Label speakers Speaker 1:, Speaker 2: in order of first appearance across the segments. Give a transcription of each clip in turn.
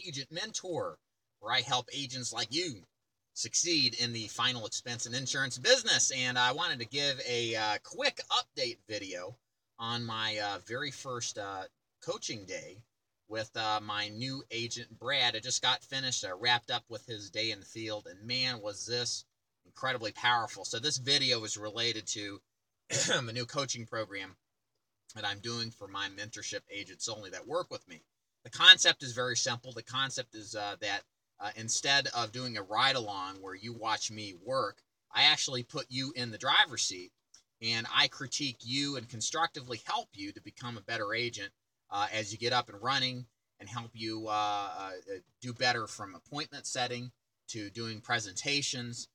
Speaker 1: Agent Mentor, where I help agents like you succeed in the final expense and insurance business. And I wanted to give a quick update video on my very first coaching day with my new agent, Brad. I just got finished, wrapped up with his day in the field, and man, was this incredibly powerful. So this video is related to a new coaching program that I'm doing for my mentorship agents only that work with me. The concept is very simple. The concept is that instead of doing a ride along where you watch me work, I actually put you in the driver's seat and I critique you and constructively help you to become a better agent as you get up and running, and help you do better from appointment setting to doing presentations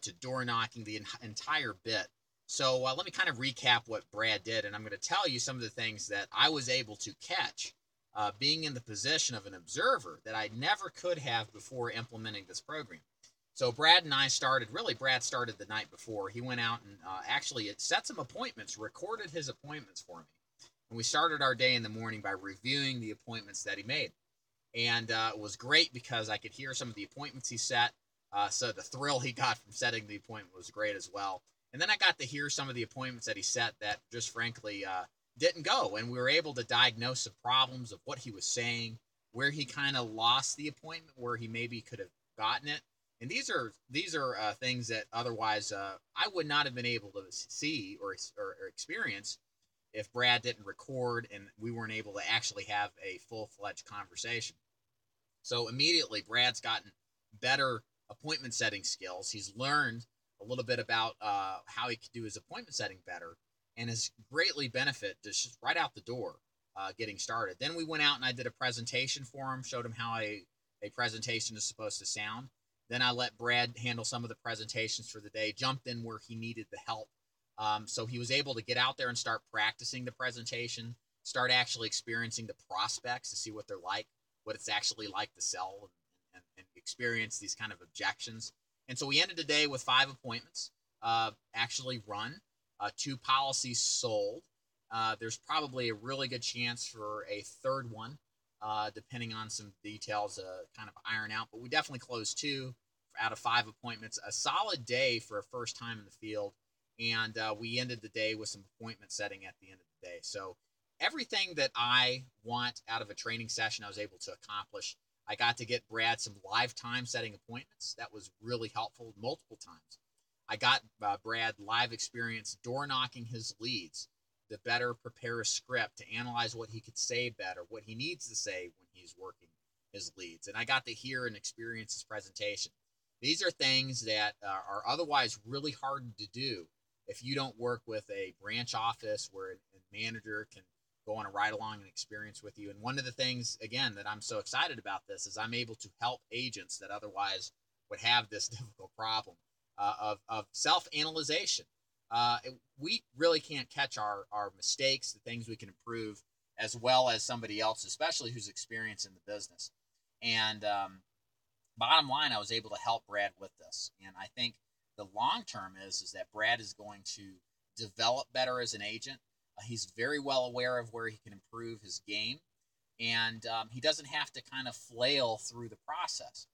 Speaker 1: to door knocking, the entire bit. So let me kind of recap what Brad did, and I'm going to tell you some of the things that I was able to catch being in the position of an observer that I never could have before implementing this program. So Brad and I started, really Brad started the night before. He went out and actually set some appointments, recorded his appointments for me. And we started our day in the morning by reviewing the appointments that he made. And it was great because I could hear some of the appointments he set. So the thrill he got from setting the appointment was great as well. And then I got to hear some of the appointments that he set that just frankly didn't go. And we were able to diagnose the problems of what he was saying, where he kind of lost the appointment, where he maybe could have gotten it. And these are things that otherwise I would not have been able to see or experience if Brad didn't record and we weren't able to actually have a full-fledged conversation. So immediately, Brad's gotten better appointment setting skills. He's learned a little bit about how he could do his appointment setting better, and has greatly benefited just right out the door getting started. Then we went out and I did a presentation for him, showed him how a presentation is supposed to sound. Then I let Brad handle some of the presentations for the day, jumped in where he needed the help. So he was able to get out there and start practicing the presentation, start actually experiencing the prospects to see what they're like, what it's actually like to sell, and experience these kind of objections. And so we ended the day with 5 appointments actually run, 2 policies sold. There's probably a really good chance for a third one, depending on some details kind of iron out. But we definitely closed 2 out of 5 appointments. A solid day for a first time in the field. And we ended the day with some appointment setting at the end of the day. So everything that I want out of a training session, I was able to accomplish. I got to get Brad some live time setting appointments. That was really helpful multiple times. I got Brad live experience door knocking his leads to better prepare a script, to analyze what he could say better, what he needs to say when he's working his leads. And I got to hear and experience his presentation. These are things that are otherwise really hard to do if you don't work with a branch office where a manager can go on a ride along and experience with you. And one of the things, again, that I'm so excited about this is I'm able to help agents that otherwise would have this difficult problem of self-analyzation. We really can't catch our mistakes, the things we can improve, as well as somebody else, especially who's experienced in the business. And bottom line, I was able to help Brad with this. And I think the long term is that Brad is going to develop better as an agent. He's very well aware of where he can improve his game, and he doesn't have to kind of flail through the process.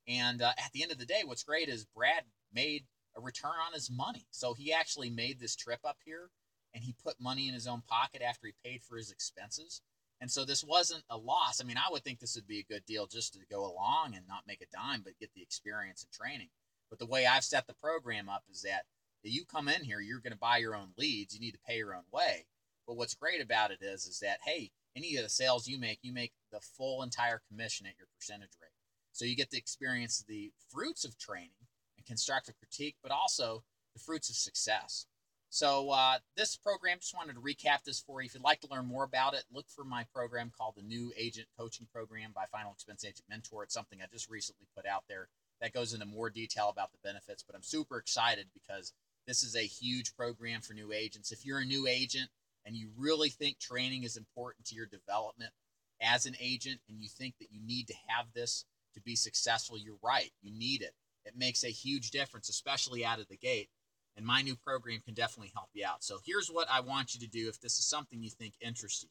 Speaker 1: And at the end of the day, what's great is Brad made a return on his money. So he actually made this trip up here, and he put money in his own pocket after he paid for his expenses. And so this wasn't a loss. I mean, I would think this would be a good deal just to go along and not make a dime, but get the experience and training. But the way I've set the program up is that you come in here, you're going to buy your own leads. You need to pay your own way. But what's great about it is that, hey, any of the sales you make the full entire commission at your percentage rate. So you get to experience the fruits of training and constructive critique, but also the fruits of success. So this program, just wanted to recap this for you. If you'd like to learn more about it, look for my program called the New Agent Coaching Program by Final Expense Agent Mentor. It's something I just recently put out there that goes into more detail about the benefits, but I'm super excited because this is a huge program for new agents. If you're a new agent and you really think training is important to your development as an agent, and you think that you need to have this to be successful, you're right. You need it. It makes a huge difference, especially out of the gate. And my new program can definitely help you out. So here's what I want you to do if this is something you think interests you.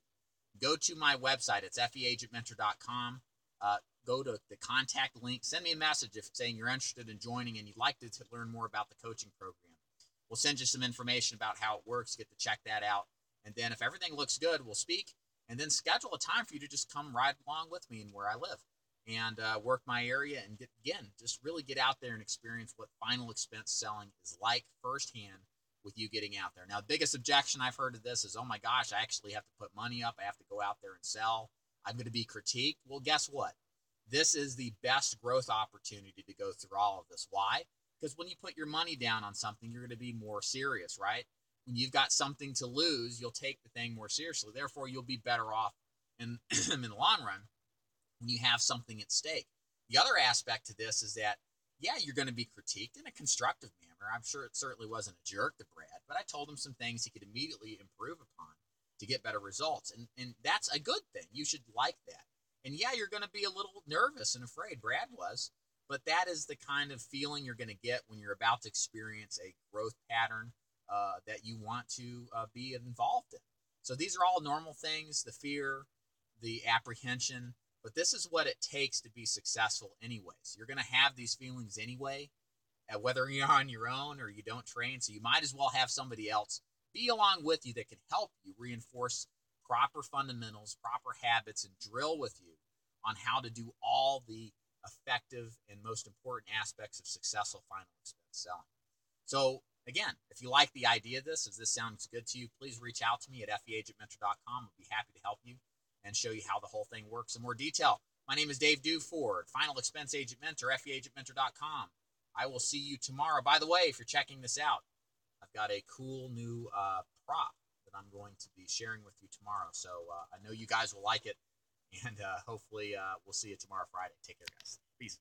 Speaker 1: Go to my website. It's feagentmentor.com. go to the contact link, send me a message if saying you're interested in joining and you'd like to learn more about the coaching program. We'll send you some information about how it works, get to check that out. And then if everything looks good, we'll speak and then schedule a time for you to just come ride along with me and where I live and work my area and just really get out there and experience what final expense selling is like firsthand with you getting out there. Now, the biggest objection I've heard to this is, oh my gosh, I actually have to put money up. I have to go out there and sell. I'm going to be critiqued. Well, guess what? This is the best growth opportunity to go through all of this. Why? Because when you put your money down on something, you're going to be more serious, right? When you've got something to lose, you'll take the thing more seriously. Therefore, you'll be better off in the long run when you have something at stake. The other aspect to this is that, yeah, you're going to be critiqued in a constructive manner. I'm sure it certainly wasn't a jerk to Brad, but I told him some things he could immediately improve upon to get better results. And that's a good thing. You should like that. And yeah, you're going to be a little nervous and afraid. Brad was. But that is the kind of feeling you're going to get when you're about to experience a growth pattern that you want to be involved in. So these are all normal things, the fear, the apprehension, but this is what it takes to be successful anyways. You're going to have these feelings anyway, whether you're on your own or you don't train, so you might as well have somebody else be along with you that can help you reinforce proper fundamentals, proper habits, and drill with you on how to do all the effective and most important aspects of successful final expense selling. So again, if you like the idea of this, if this sounds good to you, please reach out to me at feagentmentor.com. I'll be happy to help you and show you how the whole thing works in more detail. My name is Dave Duford, Final Expense Agent Mentor, feagentmentor.com. I will see you tomorrow. By the way, if you're checking this out, I've got a cool new prop that I'm going to be sharing with you tomorrow. So I know you guys will like it, and hopefully we'll see you tomorrow, Friday. Take care, guys. Peace.